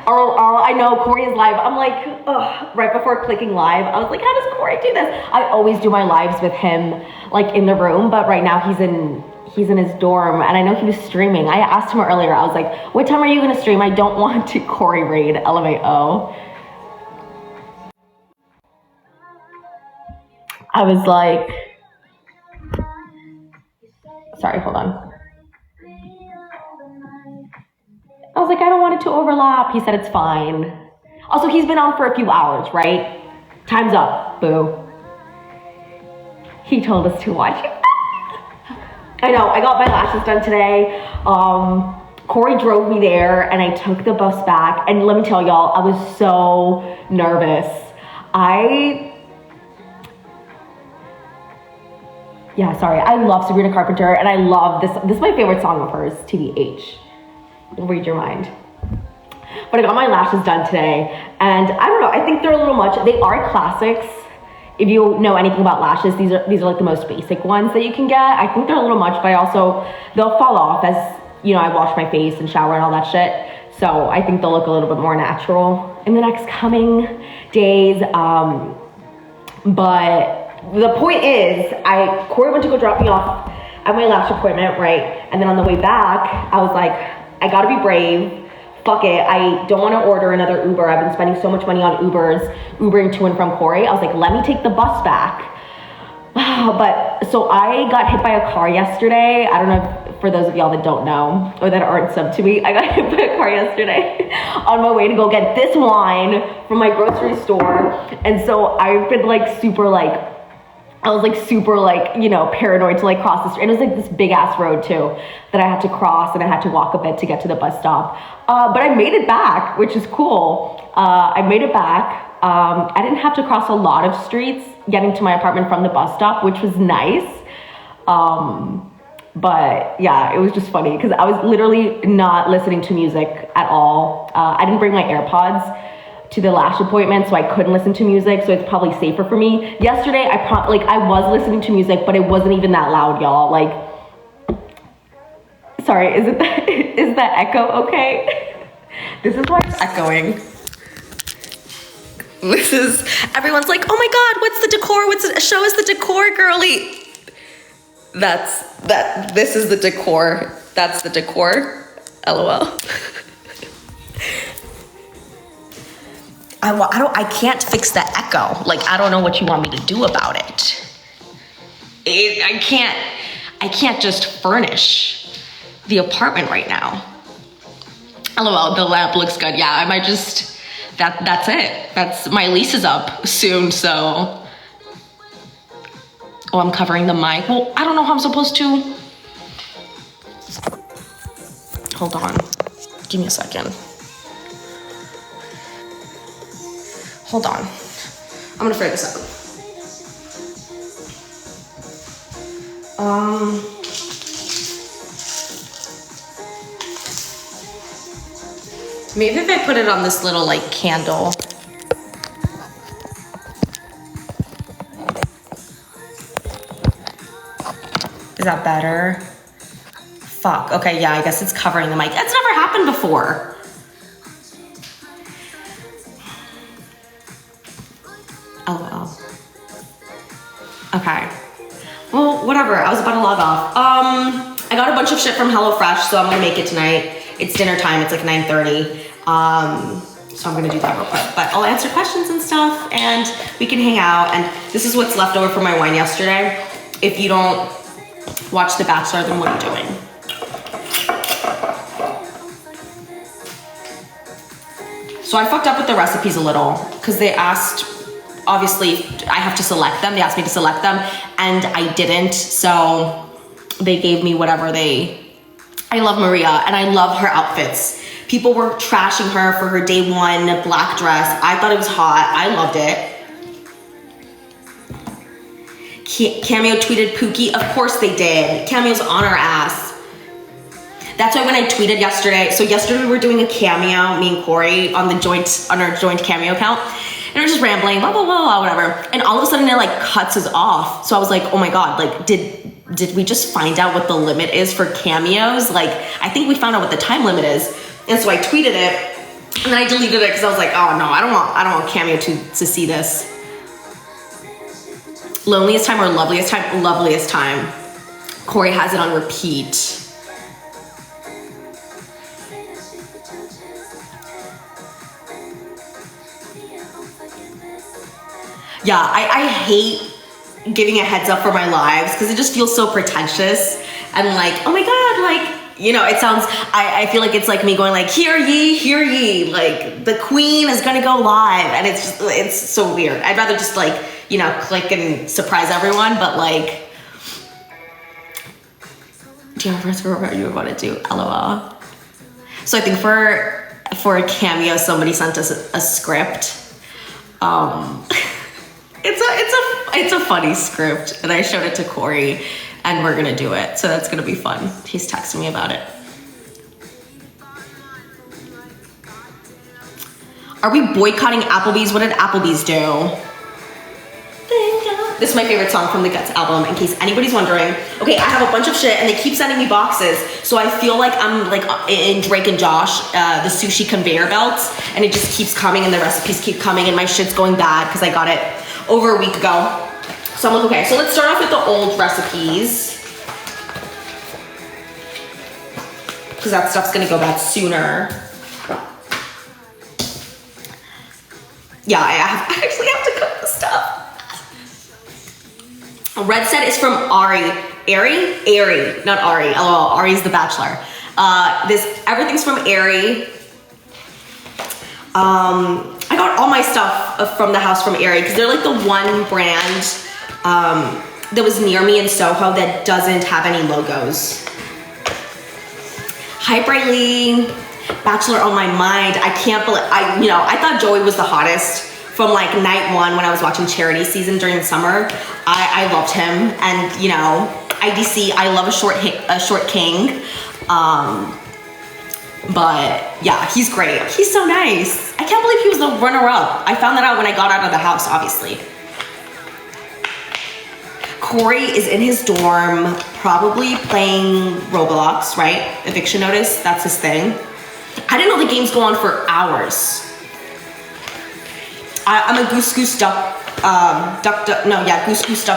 I know Corey is live. I'm like, ugh, right before clicking live, I was like, how does Corey do this? I always do my lives with him like in the room, but right now he's in his dorm, and I know he was streaming. I asked him earlier, I was like, what time are you gonna stream? I don't want to Corey raid, LMAO. I was like, sorry, hold on. I was like, I don't want it to overlap. He said it's fine. Also, he's been on for a few hours, right? Time's up, boo. He told us to watch it. I know, I got my lashes done today. Corey drove me there and I took the bus back. And let me tell y'all, I was so nervous. I love Sabrina Carpenter, and I love this. This is my favorite song of hers, TBH. Read your mind. But I got my lashes done today, and I don't know, I think they're a little much. They are classics. If you know anything about lashes, these are like the most basic ones that you can get. I think they're a little much, but they'll fall off as, you know, I wash my face and shower and all that shit. So I think they'll look a little bit more natural in the next coming days. But the point is, Corey went to go drop me off at my lash appointment, right? And then on the way back, I was like, I gotta be brave. Fuck it, I don't wanna order another Uber. I've been spending so much money on Ubering to and from Corey. I was like, let me take the bus back. But, so I got hit by a car yesterday. I don't know, for those of y'all that don't know, or that aren't sub to me, I got hit by a car yesterday on my way to go get this wine from my grocery store. And so I've been like super you know, paranoid to like cross the street. And it was like this big ass road too that I had to cross, and I had to walk a bit to get to the bus stop. But I made it back, which is cool. I made it back. I didn't have to cross a lot of streets getting to my apartment from the bus stop, which was nice. But yeah, it was just funny because I was literally not listening to music at all. I didn't bring my AirPods to the lash appointment, so I couldn't listen to music, so it's probably safer for me. Yesterday, I was listening to music, but it wasn't even that loud, y'all. Like, sorry, is that echo okay? This is why it's echoing. Everyone's like, oh my God, what's the decor? Show us the decor, girly. This is the decor. That's the decor, LOL. I can't fix the echo. Like, I don't know what you want me to do about it. I can't just furnish the apartment right now. LOL, the lamp looks good. Yeah, I might just, that's it. My lease is up soon, so. Oh, I'm covering the mic. Well, I don't know how I'm supposed to. Hold on, give me a second. Hold on, I'm gonna figure this out. Maybe if I put it on this little like candle. Is that better? Fuck, okay, yeah, I guess it's covering the mic. That's never happened before. LOL. Okay. Well, whatever. I was about to log off. I got a bunch of shit from HelloFresh, so I'm gonna make it tonight. It's dinner time. It's like 9:30. So I'm gonna do that real quick. But I'll answer questions and stuff, and we can hang out. And this is what's left over from my wine yesterday. If you don't watch The Bachelor, then what are you doing? So I fucked up with the recipes a little because they asked. Obviously, I have to select them. They asked me to select them, and I didn't. So they gave me whatever I love Maria, and I love her outfits. People were trashing her for her day one black dress. I thought it was hot. I loved it. Cameo tweeted Pookie. Of course they did. Cameo's on our ass. That's why when I tweeted yesterday, so yesterday we were doing a cameo, me and Corey, on our joint cameo account. And we're just rambling, blah, blah, blah, blah, whatever. And all of a sudden it like cuts us off. So I was like, oh my God, like did we just find out what the limit is for cameos? Like, I think we found out what the time limit is. And so I tweeted it And then I deleted it because I was like, oh no, I don't want Cameo to see this. Loneliest Time or Loveliest Time? Loveliest Time. Corey has it on repeat. Yeah, I hate giving a heads up for my lives because it just feels so pretentious and like, oh my God, like, you know, it sounds, I feel like it's like me going like, hear ye, like the queen is gonna go live, and it's so weird. I'd rather just like, you know, click and surprise everyone, but like, do you ever what you were about to do? LOL. So I think for a Cameo, somebody sent us a script. It's a funny script, and I showed it to Corey, and we're gonna do it. So that's gonna be fun. He's texting me about it. Are we boycotting Applebee's? What did Applebee's do? This is my favorite song from the Guts album, in case anybody's wondering. Okay, I have a bunch of shit, and they keep sending me boxes, so I feel like I'm like in Drake and Josh, the sushi conveyor belts, and it just keeps coming, and the recipes keep coming, and my shit's going bad because I got it over a week ago. So I'm like, okay, so let's start off with the old recipes, because that stuff's gonna go bad sooner. Yeah, I actually have to cook the stuff. Red set is from Ari, not Ari. LOL. Ari's the Bachelor. Everything's from Ari. I got all my stuff from the house from Ari because they're like the one brand that was near me in Soho that doesn't have any logos. Hi, Braylee. Bachelor on my mind. I can't believe I thought Joey was the hottest from like night one when I was watching Charity season during the summer. I loved him, and you know, IDC, I love a short king. But yeah, he's great. He's so nice. I can't believe he was the runner-up. I found that out when I got out of the house, obviously. Corey is in his dorm, probably playing Roblox, right? Eviction notice, that's his thing. I didn't know the games go on for hours. I'm a goose duck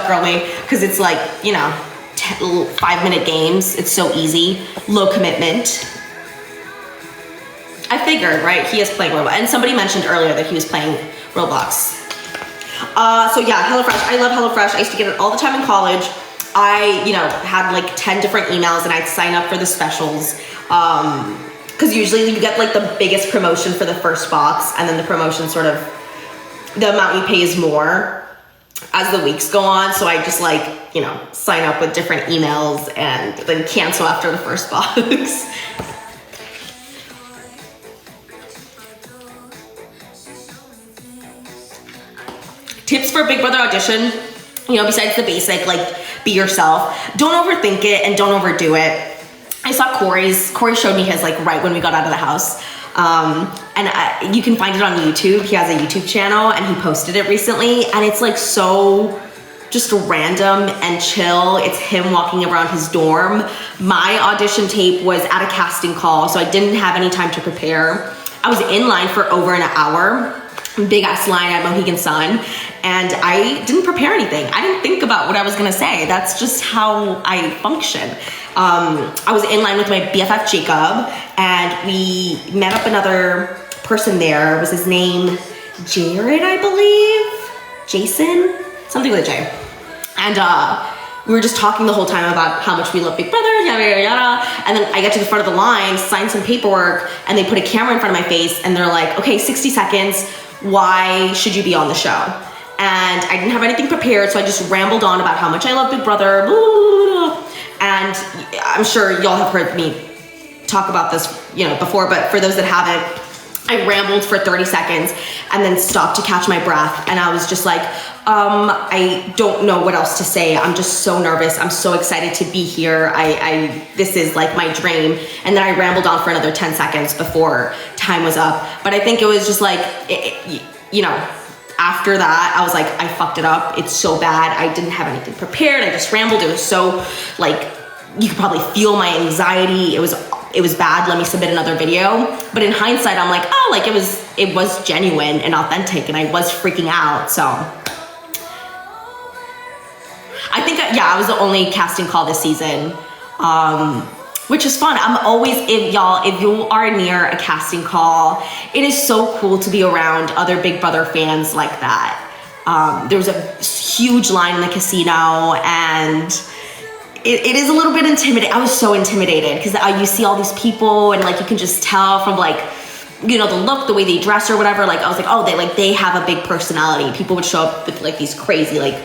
girly, because it's like, you know, 5-minute games. It's so easy, low commitment. I figured, right? He is playing Roblox, and somebody mentioned earlier that he was playing Roblox. So yeah, HelloFresh. I love HelloFresh. I used to get it all the time in college. I, you know, had like 10 different emails, and I'd sign up for the specials. Because usually you get like the biggest promotion for the first box, and then the promotion sort of, the amount you pay is more as the weeks go on. So I just like, you know, sign up with different emails and then cancel after the first box. Tips for Big Brother audition, you know, besides the basic, like be yourself. Don't overthink it and don't overdo it. I saw Corey showed me his like right when we got out of the house. And you can find it on YouTube. He has a YouTube channel and he posted it recently, and it's like so just random and chill. It's him walking around his dorm. My audition tape was at a casting call, so I didn't have any time to prepare. I was in line for over an hour, big ass line at Mohegan Sun, and I didn't prepare anything. I didn't think about what I was gonna say. That's just how I function. I was in line with my BFF Jacob, and we met up another person there. Was his name Jared, I believe? Jason? Something with a J. And we were just talking the whole time about how much we love Big Brother, yada, yada, yada. And then I get to the front of the line, sign some paperwork, and they put a camera in front of my face, and they're like, okay, 60 seconds. Why should you be on the show? And I didn't have anything prepared, so I just rambled on about how much I love Big Brother, blah, blah, blah. And I'm sure y'all have heard me talk about this, you know, before, but for those that haven't, I rambled for 30 seconds and then stopped to catch my breath. And I was just like, I don't know what else to say. I'm just so nervous. I'm so excited to be here. This is like my dream. And then I rambled on for another 10 seconds before time was up. But I think it was just like, you know, after that, I was like, I fucked it up. It's so bad. I didn't have anything prepared. I just rambled. It was so like, you could probably feel my anxiety. It it was bad, let me submit another video. But in hindsight, I'm like, oh, like it was genuine and authentic, and I was freaking out. So I think, yeah, I was the only casting call this season, which is fun. I'm always, if you are near a casting call, it is so cool to be around other Big Brother fans like that. There was a huge line in the casino, and it is a little bit intimidating. I was so intimidated because you see all these people, and like you can just tell from like, you know, the look, the way they dress or whatever. Like I was like, oh, they have a big personality. People would show up with like these crazy like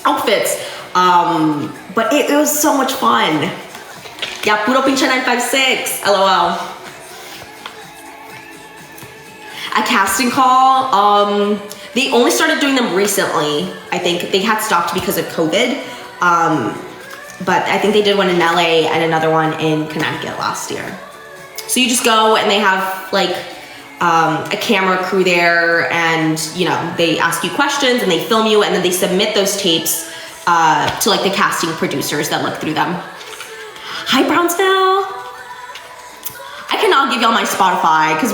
outfits, but it was so much fun. Yeah, puro pinche 956, lol. A casting call, they only started doing them recently. I think they had stopped because of COVID, but I think they did one in LA and another one in Connecticut last year. So you just go and they have like a camera crew there, and you know, they ask you questions and they film you, and then they submit those tapes to like the casting producers that look through them. Hi Brownsville. I cannot give y'all my Spotify because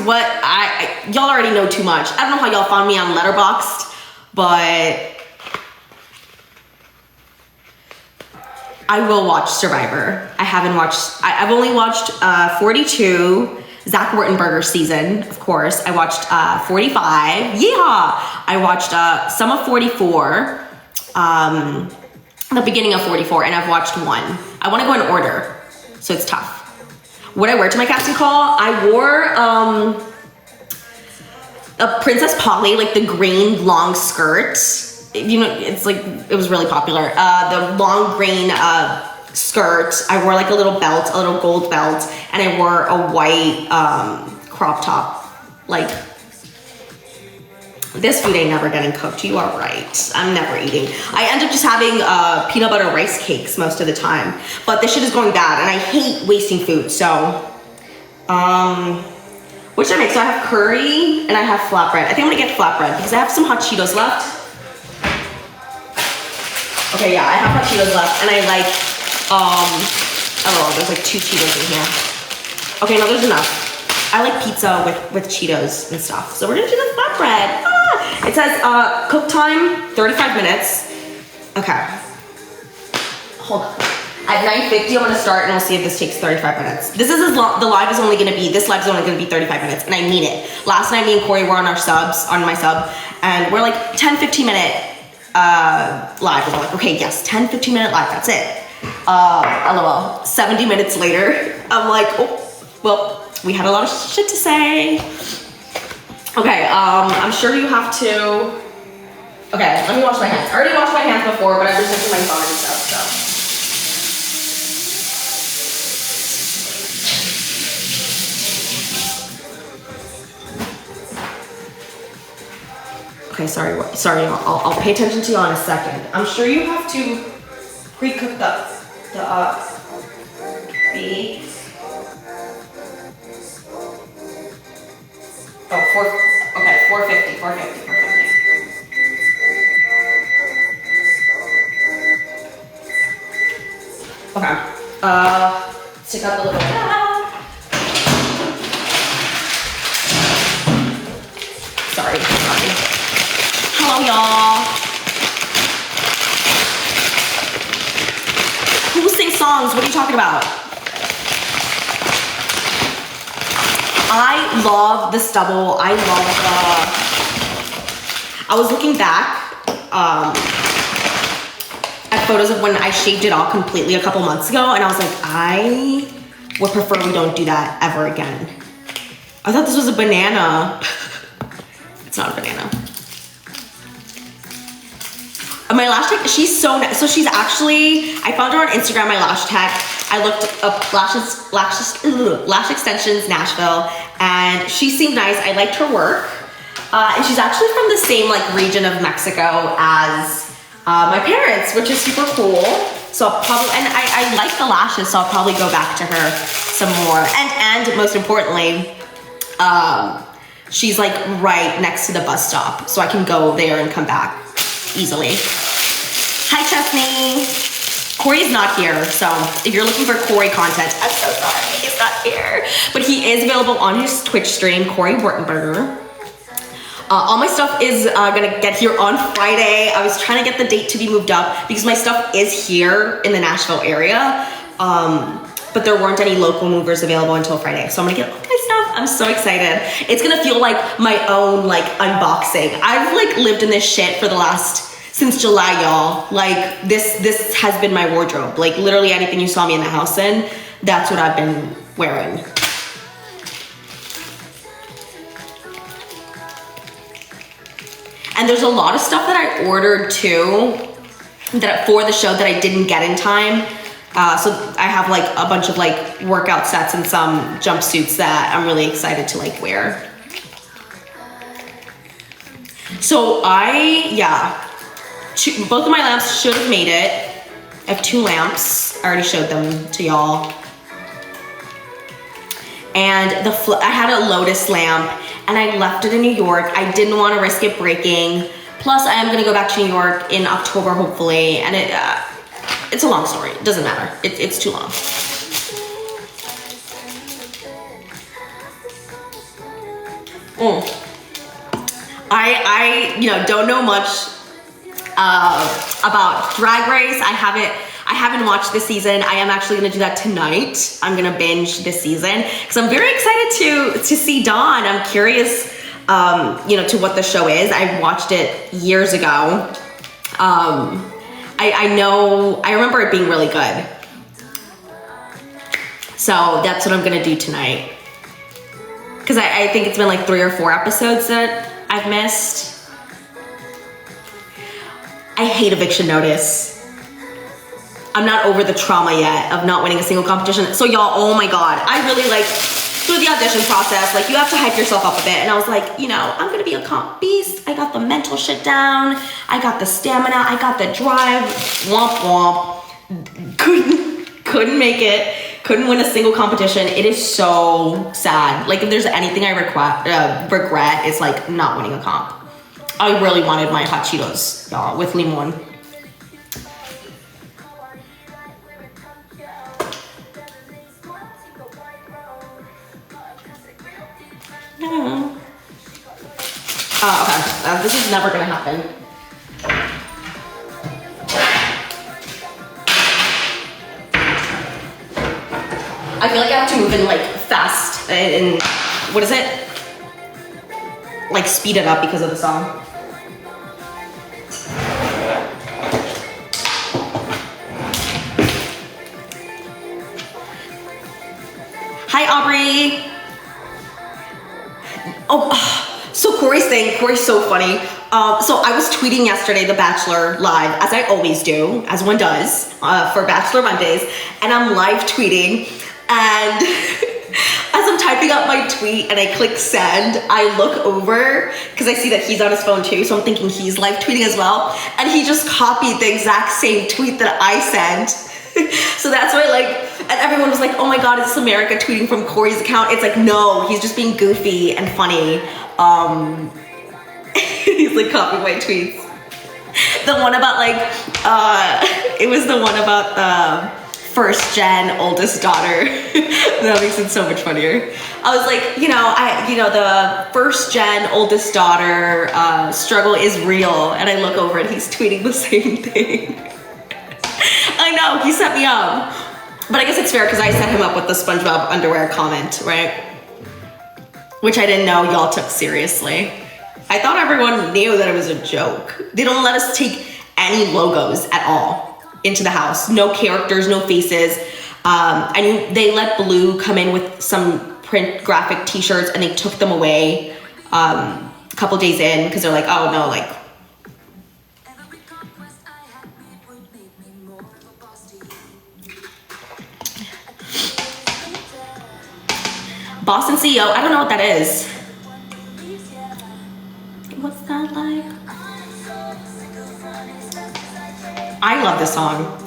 y'all already know too much. I don't know how y'all found me on Letterboxd, but I will watch Survivor. I've only watched 42, Zach Wurtenberger's season, of course. I watched 45, yeehaw! I watched some of 44, the beginning of 44, and I've watched one. I want to go in order, so it's tough. What I wear to my casting call, I wore a Princess Polly, like the green long skirt. You know, it's like, it was really popular. The long green skirt. I wore like a little belt, a little gold belt, and I wore a white crop top. Like, this food ain't never getting cooked. You are right. I'm never eating. I end up just having peanut butter rice cakes most of the time, but this shit is going bad, and I hate wasting food. So, what should I make? So I have curry and I have flatbread. I think I'm gonna get flatbread because I have some hot Cheetos left. Okay, yeah, I have hot Cheetos left, and I like, oh, there's like 2 Cheetos in here. Okay, no, there's enough. I like pizza with Cheetos and stuff. So we're gonna do the flatbread. It says cook time 35 minutes. Okay. Hold on. At 9:50, I'm gonna start, and we'll see if this takes 35 minutes. This is as long. This live is only gonna be 35 minutes, and I mean it. Last night, me and Corey were on my sub, and we're like 10-15 minute live. We're like, okay, yes, 10-15 minute live. That's it. LOL. 70 minutes later, I'm like, oh, well. We had a lot of shit to say. Okay, I'm sure you have to. Okay, let me wash my hands. I already washed my hands before, but I'm just touching my phone and stuff, so. Okay, sorry, I'll pay attention to you in a second. I'm sure you have to pre-cook the beef. Oh, 450. Okay, stick out the little bell. Sorry. Hello, y'all. Who sings songs? What are you talking about? I love the stubble. I was looking back at photos of when I shaved it all completely a couple months ago, and I was like, I would prefer we don't do that ever again. I thought this was a banana. It's not a banana. My lash tech, she's so nice. So she's actually, I found her on Instagram, my lash tech. I looked up lash extensions Nashville, and she seemed nice. I liked her work. And she's actually from the same like region of Mexico as my parents, which is super cool. So I'll probably, and I like the lashes, so I'll probably go back to her some more. And most importantly, she's like right next to the bus stop, so I can go there and come back easily. Hi, Chesney. Corey's not here, so if you're looking for Corey content, I'm so sorry. Corey's not here. But he is available on his Twitch stream, Corey Wurtenberger. All my stuff is gonna get here on Friday. I was trying to get the date to be moved up because my stuff is here in the Nashville area. But there weren't any local movers available until Friday. So I'm gonna get all my stuff. I'm so excited. It's gonna feel like my own like unboxing. I've like lived in this shit for the since July, y'all. Like this has been my wardrobe. Like literally anything you saw me in the house in, that's what I've been wearing. And there's a lot of stuff that I ordered too, that for the show that I didn't get in time. So I have like a bunch of like workout sets and some jumpsuits that I'm really excited to like wear. So both of my lamps should have made it. I have 2 lamps. I already showed them to y'all. And I had a Lotus lamp and I left it in New York. I didn't want to risk it breaking. Plus I am gonna go back to New York in October hopefully. And it's a long story, it doesn't matter. It's too long. I don't know much about Drag Race. I haven't watched this season. I am actually gonna do that tonight. I'm gonna binge this season because I'm very excited to see Dawn. I'm curious, to what the show is. I watched it years ago. I remember it being really good. So that's what I'm gonna do tonight. Because I think it's been like 3 or 4 episodes that I've missed. I hate eviction notice. I'm not over the trauma yet of not winning a single competition. So y'all, oh my God, I really like through the audition process, like you have to hype yourself up a bit. And I was like, I'm gonna be a comp beast. I got the mental shit down. I got the stamina. I got the drive. Womp womp. Couldn't make it. Couldn't win a single competition. It is so sad. Like if there's anything I regret, it's like not winning a comp. I really wanted my hot Cheetos, y'all, with limon. Okay, this is never gonna happen. I feel like I have to move in like fast and what is it? Like speed it up because of the song. Hi, Aubrey. So Corey's so funny. So I was tweeting yesterday the Bachelor live, as I always do, as one does, for Bachelor Mondays, and I'm live tweeting, and as I'm typing up my tweet and I click send, I look over, because I see that he's on his phone too, so I'm thinking he's live tweeting as well, and he just copied the exact same tweet that I sent. So that's why and everyone was like, oh my God, it's America tweeting from Corey's account. It's like, no, he's just being goofy and funny. He's like copying my tweets. The one about it was the one about the first gen oldest daughter. That makes it so much funnier. I was like, the first gen oldest daughter struggle is real. And I look over and he's tweeting the same thing. I know, he set me up. But I guess it's fair because I set him up with the SpongeBob underwear comment, right? Which I didn't know y'all took seriously. I thought everyone knew that it was a joke. They don't let us take any logos at all into the house. No characters, no faces. And they let Blue come in with some print graphic t-shirts and they took them away a couple days in because they're like, oh no, Boston CEO, I don't know what that is. What's that like? I love this song.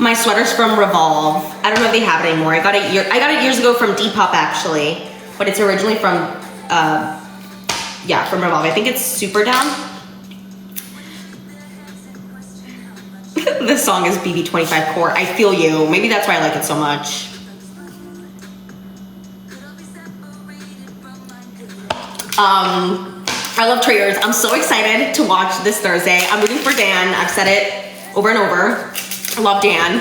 My sweater's from Revolve. I don't know if they have it anymore. I got it years ago from Depop actually, but it's originally from yeah, from Revolve. I think it's Super Down. This song is BB25 Core. I feel you. Maybe that's why I like it so much. I love trailers. I'm so excited to watch this Thursday. I'm rooting for Dan. I've said it over and over. I love Dan.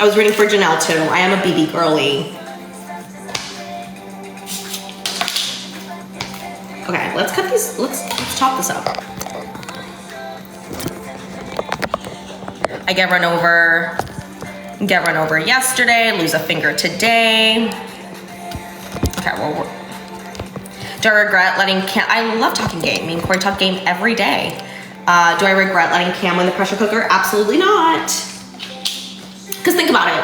I was rooting for Janelle too. I am a BB girly. Okay, let's cut these. Let's chop this up. I get run over yesterday, lose a finger today. Okay, well, do I regret letting Cam, I love talking game. Me and Corey talk game every day. Do I regret letting Cam win the pressure cooker? Absolutely not. Because think about it,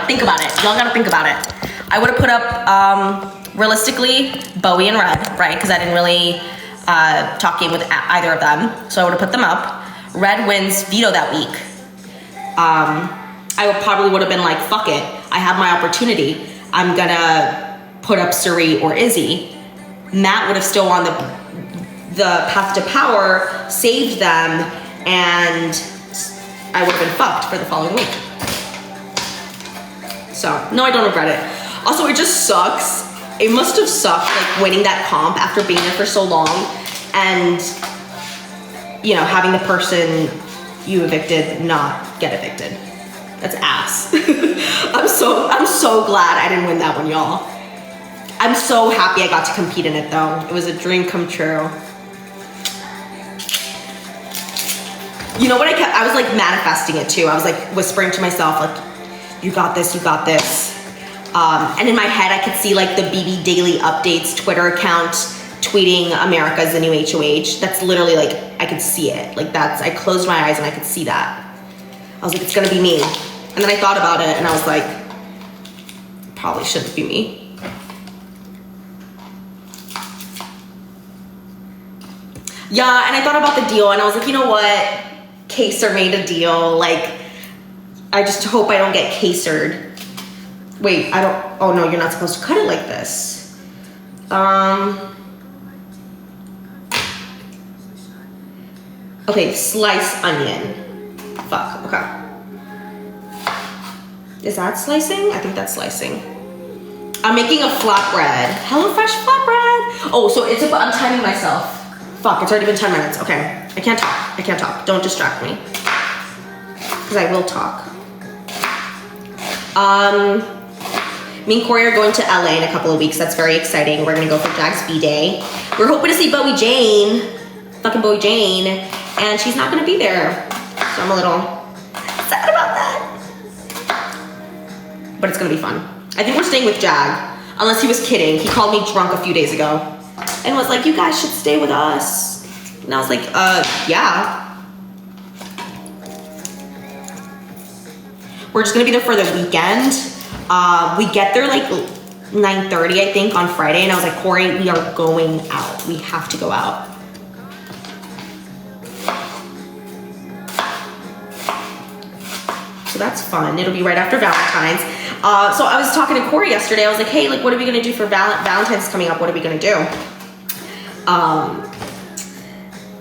Y'all gotta think about it. I would've put up, realistically, Bowie and Red, right? Because I didn't really talk game with either of them. So I would've put them up. Red wins veto that week. I probably would have been like, fuck it. I have my opportunity. I'm gonna put up Suri or Izzy. Matt would have still won the path to power, saved them, and I would have been fucked for the following week. So, no, I don't regret it. Also, it just sucks. It must have sucked, like, winning that comp after being there for so long and, you know, having the person you evicted not get evicted. That's ass. I'm so glad I didn't win that one, y'all. I'm so happy I got to compete in it though. It was a dream come true. You know what I was like manifesting it too. I was like whispering to myself like, you got this, you got this. And in my head I could see like the BB Daily Updates Twitter account tweeting America's the new HOH. That's literally like, I could see it. Like I closed my eyes and I could see that. I was like, it's gonna be me. And then I thought about it and I was like, probably shouldn't be me. Yeah, and I thought about the deal and I was like, you know what? Kaser made a deal. Like, I just hope I don't get casered. Wait, oh no, you're not supposed to cut it like this. Okay, slice onion. Fuck, okay. Is that slicing? I think that's slicing. I'm making a flatbread. HelloFresh flatbread. Oh, so I'm timing myself. Fuck, it's already been 10 minutes. Okay, I can't talk. Don't distract me. Because I will talk. Me and Corey are going to LA in a couple of weeks. That's very exciting. We're gonna go for Jack's B-Day. We're hoping to see Bowie Jane. Fucking Bowie Jane. And she's not gonna be there. So I'm a little sad about that. But it's gonna be fun. I think we're staying with Jag. Unless he was kidding. He called me drunk a few days ago. And was like, you guys should stay with us. And I was like, yeah. We're just gonna be there for the weekend. We get there like 9:30, I think, on Friday. And I was like, Corey, we are going out. We have to go out. So that's fun. It'll be right after Valentine's. So I was talking to Corey yesterday. I was like, hey, like, what are we gonna do for Valentine's coming up? What are we gonna do?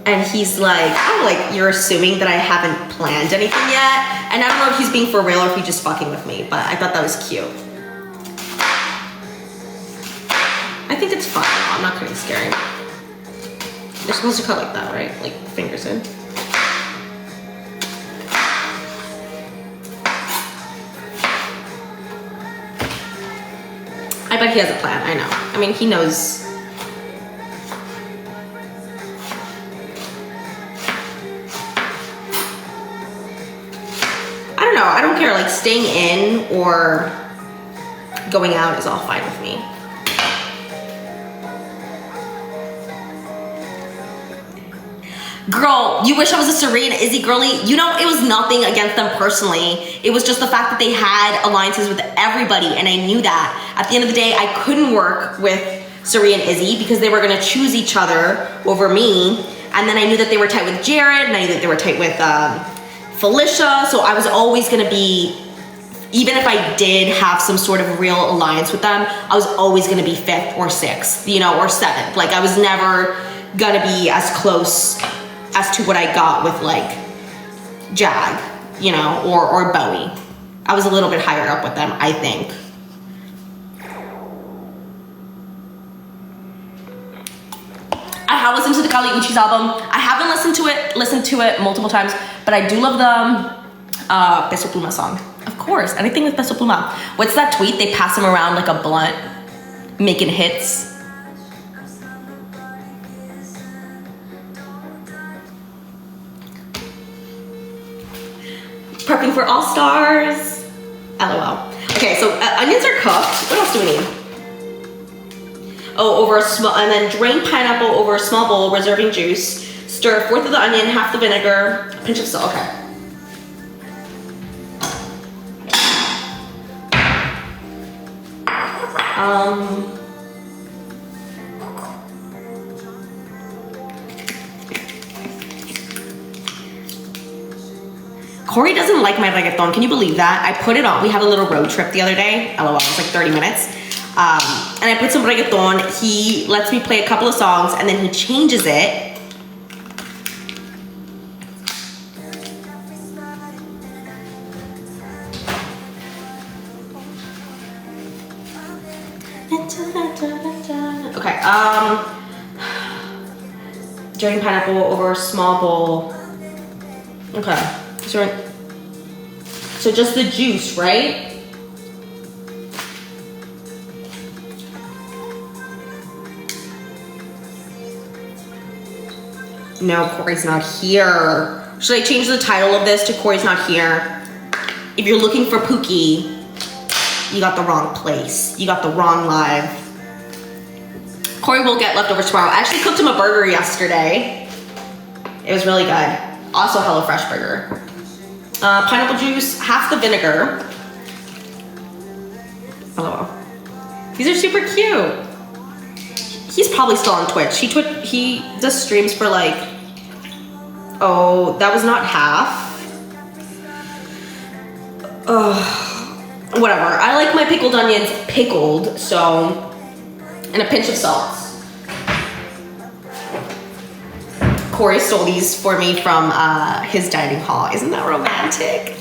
And he's like, oh, like, you're assuming that I haven't planned anything yet? And I don't know if he's being for real or if he's just fucking with me, but I thought that was cute. I think it's fun. I'm not gonna be scary. You're supposed to cut like that, right? Like, fingers in. I bet he has a plan, I know. I mean, he knows. I don't know, I don't care, like staying in or going out is all fine with me. Girl, you wish I was a Serena Izzy girly? You know, it was nothing against them personally. It was just the fact that they had alliances with everybody, and I knew that. At the end of the day, I couldn't work with Serena and Izzy because they were gonna choose each other over me. And then I knew that they were tight with Jared, and I knew that they were tight with Felicia, so I was always gonna be even if I did have some sort of real alliance with them, I was always gonna be 5th or 6th, you know, or 7th. Like I was never gonna be as close as to what I got with like Jag, you know, or Bowie. I was a little bit higher up with them, I think. I have listened to the Kali Uchis album. I haven't listened to it multiple times, but I do love the Peso Pluma song. Of course, anything with Peso Pluma. What's that tweet? They pass him around like a blunt, making hits. Prepping for All Stars. LOL. Okay, so onions are cooked. What else do we need? Oh, over a small, and then drain pineapple over a small bowl, reserving juice. Stir 1/4 of the onion, half the vinegar, a pinch of salt. Okay. Corey doesn't like my reggaeton. Can you believe that? I put it on. We had a little road trip the other day. LOL, it was like 30 minutes. And I put some reggaeton. He lets me play a couple of songs and then he changes it. Okay, drain pineapple over a small bowl. Okay, so just the juice, right? No, Corey's not here. Should I change the title of this to Corey's not here? If you're looking for Pookie, you got the wrong place. You got the wrong live. Corey will get leftovers tomorrow. I actually cooked him a burger yesterday. It was really good. Also HelloFresh burger. Pineapple juice, half the vinegar. Oh, these are super cute. He's probably still on Twitch. He does streams for like, oh, that was not half. Whatever. I like my pickled onions pickled, so, and a pinch of salt. Corey stole these for me from his dining hall. Isn't that romantic?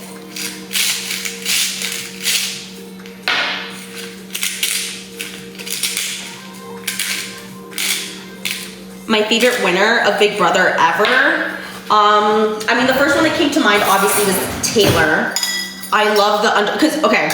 My favorite winner of Big Brother ever. I mean, the first one that came to mind obviously was Taylor. I love because, okay,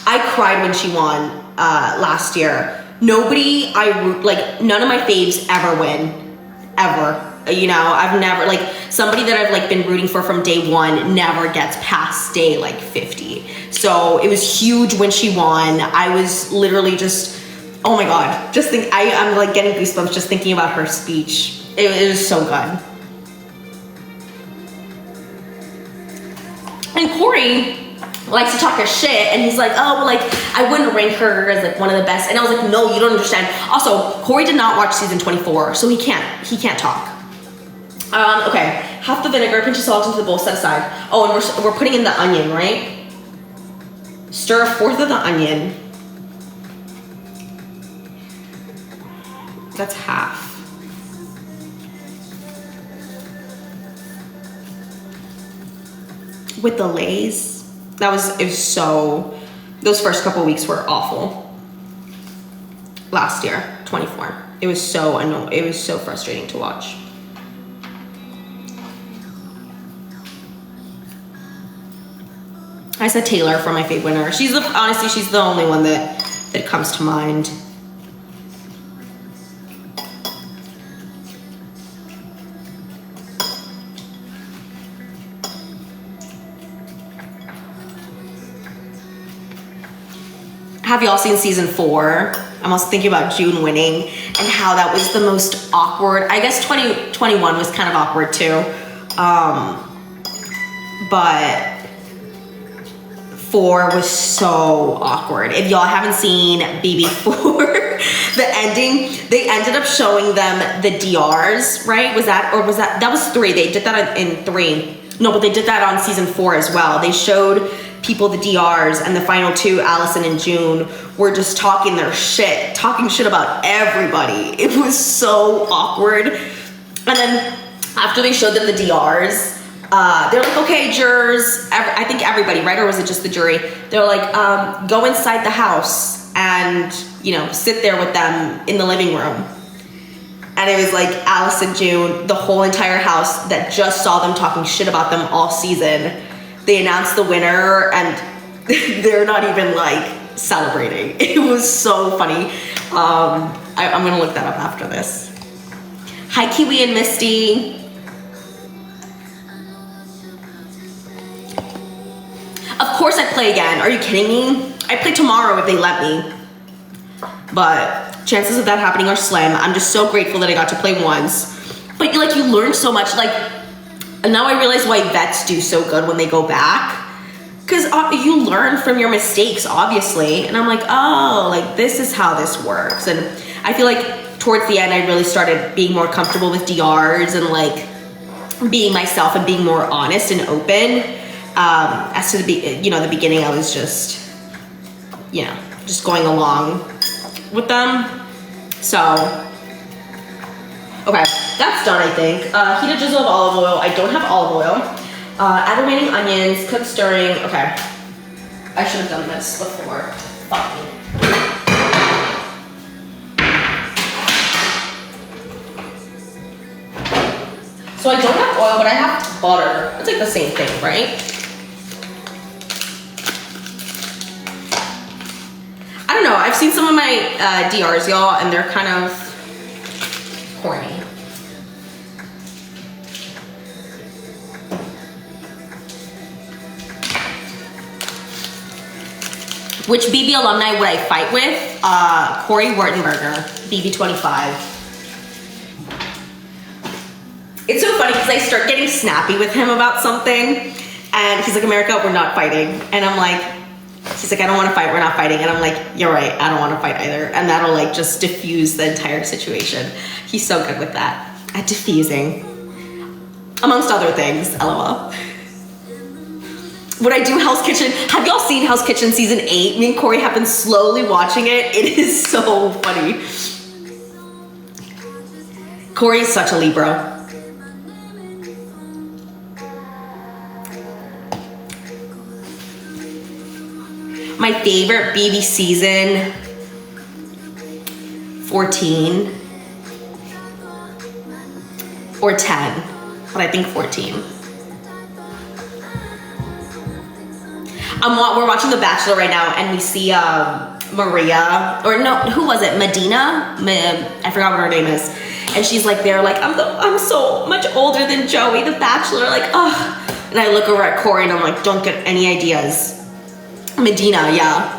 I cried when she won last year. Nobody none of my faves ever win, ever. You know, I've never, like, somebody that I've like been rooting for from day one never gets past day like 50. So it was huge when she won. I was literally just, oh my God, just I'm like getting goosebumps just thinking about her speech. It was so good. And Corey likes to talk his shit, and he's like, oh, well, like, I wouldn't rank her as like one of the best. And I was like, no, you don't understand. Also, Corey did not watch season 24, so he can't talk. Okay, half the vinegar, pinch of salt into the bowl, set aside. Oh, and we're putting in the onion, right? Stir 1/4 of the onion. That's half. With the Lay's, it was so, those first couple weeks were awful. Last year, 24. It was so annoying. It was so frustrating to watch. I said Taylor for my fave winner. Honestly, she's the only one that comes to mind. Have y'all seen season 4? I'm also thinking about June winning and how that was the most awkward. I guess 2021 was kind of awkward too. But 4 was so awkward. If y'all haven't seen BB4, the ending, they ended up showing them the DRs, right? That was 3. They did that in 3. No, but they did that on season 4 as well. They showed people the DRs, and the final two, Allison and June, were just talking their shit, talking shit about everybody. It was so awkward. And then after they showed them the DRs, they're like, okay, jurors, I think everybody, right? Or was it just the jury? They're like, go inside the house and, you know, sit there with them in the living room. And it was like Alice and June, the whole entire house that just saw them talking shit about them all season. They announced the winner and they're not even like celebrating. It was so funny. I'm gonna look that up after this. Hi, Kiwi and Misty. Of course I play again. Are you kidding me? I play tomorrow if they let me. But chances of that happening are slim. I'm just so grateful that I got to play once. But like, you learn so much. Like, and now I realize why vets do so good when they go back. Because you learn from your mistakes, obviously. And I'm like, oh, like this is how this works. And I feel like towards the end, I really started being more comfortable with DRs and like being myself and being more honest and open. As to the beginning, I was just, just going along with them. So, okay, that's done, I think. Heat a drizzle of olive oil. I don't have olive oil. Add remaining onions, cook stirring. Okay, I should have done this before. Fuck me. So I don't have oil, but I have butter. It's like the same thing, right? I don't know, I've seen some of my DRs, y'all, and they're kind of corny. Which BB alumni would I fight with? Corey Wurtenberger, BB25. It's so funny because I start getting snappy with him about something, and he's like, America, we're not fighting. And I'm like, he's like, I don't want to fight, we're not fighting. And I'm like, you're right, I don't want to fight either. And that'll like just diffuse the entire situation. He's so good with that, at diffusing. Amongst other things, LOL. Would I do Hell's Kitchen? Have y'all seen Hell's Kitchen season 8? Me and Corey have been slowly watching it. It is so funny. Corey is such a Libra. My favorite BB season, 14 or 10, but I think 14. We're watching The Bachelor right now, and we see Maria, or no, who was it? Medina? I forgot what her name is. And she's like, they're like, I'm so much older than Joey, The Bachelor, like, ugh. And I look over at Corey and I'm like, don't get any ideas. Medina, yeah.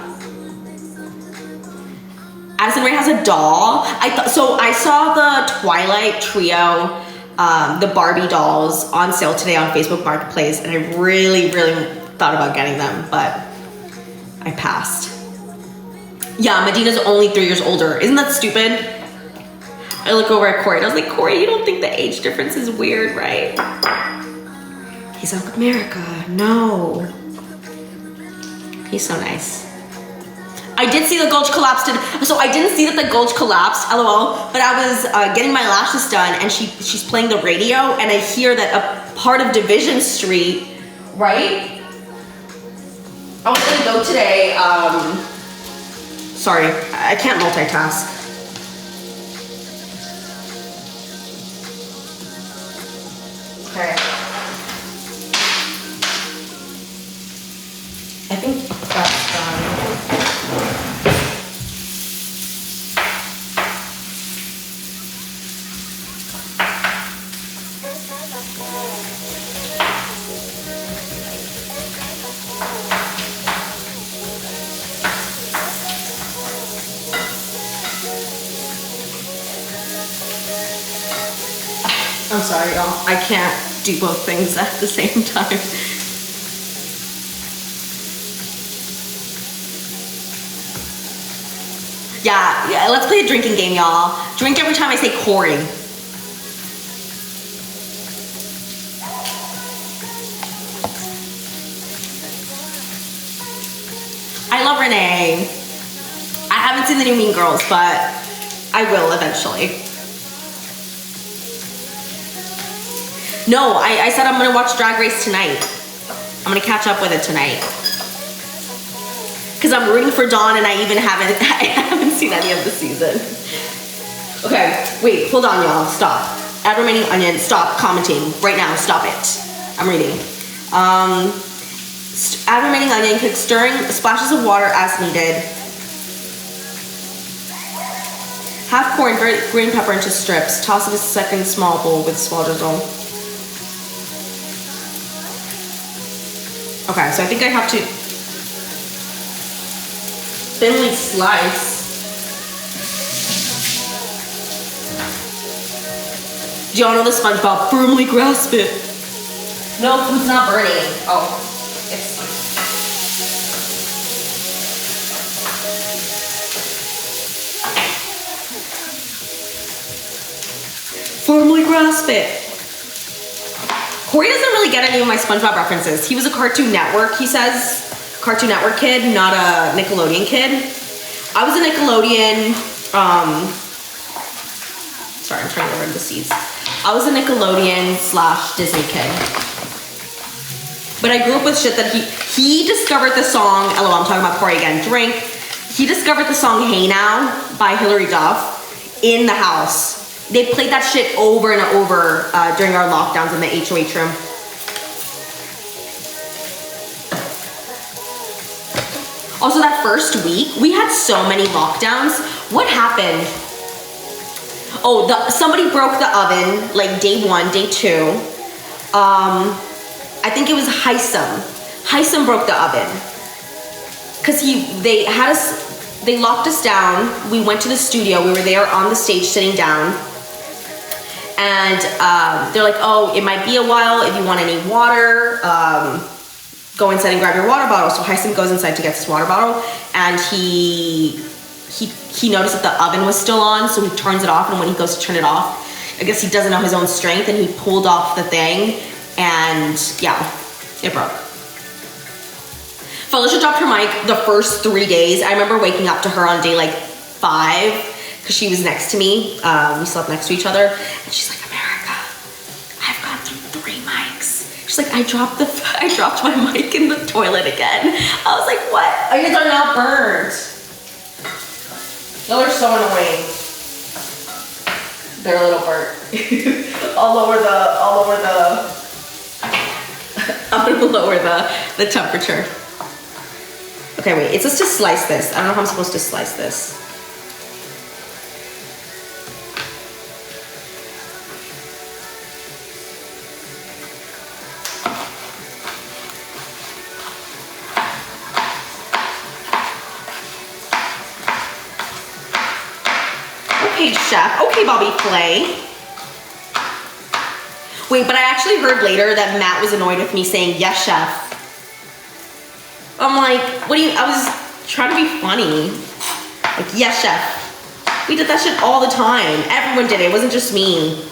Addison Rae has a doll. So I saw the Twilight trio, the Barbie dolls on sale today on Facebook Marketplace, and I really, really thought about getting them, but I passed. Yeah, Medina's only 3 years older. Isn't that stupid? I look over at Corey and I was like, Corey, you don't think the age difference is weird, right? He's like, America, no. He's so nice. I did see the Gulch collapsed. So I didn't see that the Gulch collapsed, LOL, but I was getting my lashes done, and she's playing the radio, and I hear that a part of Division Street, right? I was gonna go today, sorry, I can't multitask. Okay. I think that's done. I'm sorry, y'all. I can't do both things at the same time. Yeah, let's play a drinking game, y'all. Drink every time I say Corey. I love Renee. I haven't seen the new Mean Girls, but I will eventually. No, I said I'm gonna watch Drag Race tonight. I'm gonna catch up with it tonight. Cause I'm rooting for Dawn and I haven't seen any of the season. Okay, wait, hold on y'all, stop. Add remaining onion, stop commenting right now, stop it. I'm reading. Add remaining onion, cook stirring splashes of water as needed. Half pour green pepper into strips. Toss in a second small bowl with small drizzle. Okay, so I think I have to thinly slice. Do y'all know the SpongeBob? Firmly grasp it. No, food's not burning. Oh, it's. Firmly grasp it. Corey doesn't really get any of my SpongeBob references. He was a Cartoon Network, he says. Cartoon Network kid, not a Nickelodeon kid. I was a Nickelodeon, sorry, I'm trying to learn the seeds. I was a Nickelodeon / Disney kid. But I grew up with shit that he discovered the song, LOL, I'm talking about Corey again, drink. He discovered the song Hey Now by Hilary Duff in the house. They played that shit over and over during our lockdowns in the HOH room. Also, that first week, we had so many lockdowns. What happened? Oh, somebody broke the oven, like day 1, day 2. I think it was Heisem. Heisem broke the oven. Cause they locked us down. We went to the studio. We were there on the stage sitting down. And they're like, oh, it might be a while. If you want any water, go inside and grab your water bottle. So Heisem goes inside to get his water bottle, and he noticed that the oven was still on, so he turns it off, and when he goes to turn it off, I guess he doesn't know his own strength, and he pulled off the thing, and yeah, it broke. Felicia dropped her mic the first 3 days. I remember waking up to her on day like 5, because she was next to me. We slept next to each other, and she's like, America, I've gone through 3 mics. She's like, I dropped my mic in the toilet again. I was like, what? Onions are not burnt. Y'all are so annoying. They're a little burnt. I'm gonna lower the temperature. Okay, wait, it's just to slice this. I don't know how I'm supposed to slice this. Okay, chef. Okay, Bobby Flay. Wait, but I actually heard later that Matt was annoyed with me saying, yes, chef. I'm like, I was trying to be funny. Like, yes, chef. We did that shit all the time. Everyone did it. It wasn't just me.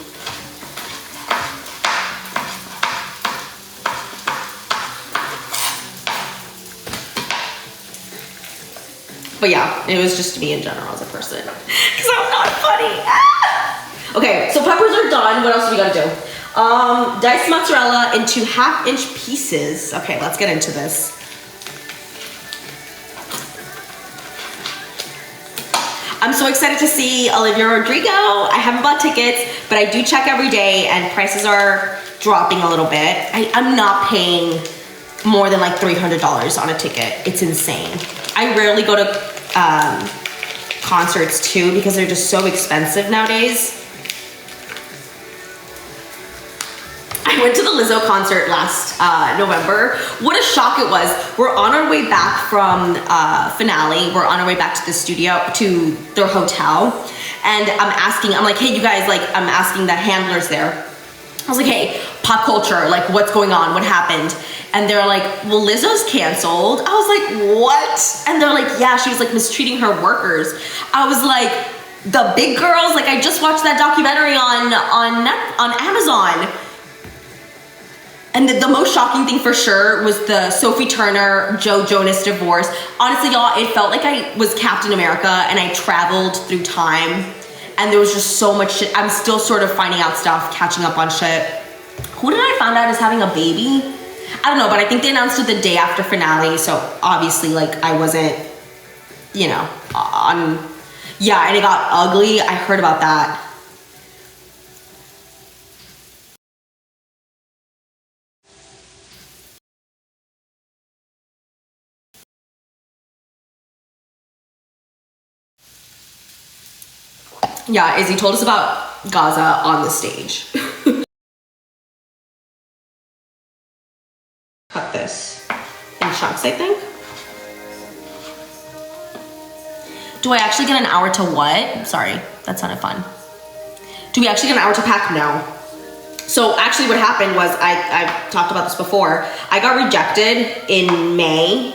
But yeah, it was just me in general as a person. Because I'm not funny. Ah! Okay, so peppers are done. What else do we gotta do? Diced mozzarella into 1/2-inch pieces. Okay, let's get into this. I'm so excited to see Olivia Rodrigo. I haven't bought tickets, but I do check every day, and prices are dropping a little bit. I'm not paying more than like $300 on a ticket. It's insane. I rarely go to concerts too because they're just so expensive nowadays. I went to the Lizzo concert last November. What a shock it was. We're on our way back from finale. We're on our way back to the studio, to their hotel. And I'm like, hey, you guys, like, I'm asking the handlers there. I was like, hey, pop culture, like, what's going on? What happened? And they're like, well, Lizzo's canceled. I was like, what? And they're like, yeah, she was like mistreating her workers. I was like, the big girls? Like, I just watched that documentary on Amazon. And the most shocking thing for sure was the Sophie Turner, Joe Jonas divorce. Honestly, y'all, it felt like I was Captain America and I traveled through time. And there was just so much shit. I'm still sort of finding out stuff, catching up on shit. Who did I find out is having a baby? I don't know, but I think they announced it the day after finale. So obviously, like, I wasn't, you know, on. Yeah, and it got ugly. I heard about that. Yeah, Izzy told us about Gaza on the stage. Cut this in chunks, I think. Do I actually get an hour to what? Sorry, that sounded fun. Do we actually get an hour to pack? No. So actually what happened was, I've talked about this before. I got rejected in May.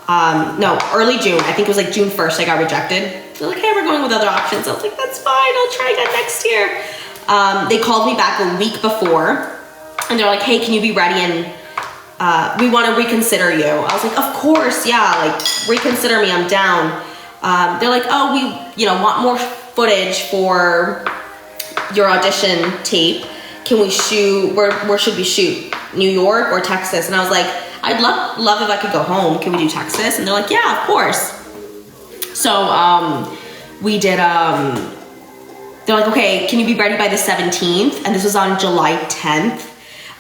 No, early June. I think it was like June 1st I got rejected. They're like, hey, we're going with other options. I was like, that's fine, I'll try again next year. They called me back a week before and they're like, hey, can you be ready and we want to reconsider you. I was like, of course, yeah, like reconsider me, I'm down. They're like, oh, we, you know, want more footage for your audition tape. Can we shoot, where should we shoot? New York or Texas? And I was like, I'd love if I could go home. Can we do Texas? And they're like, yeah, of course. So we did, they're like, okay, can you be ready by the 17th? And this was on July 10th.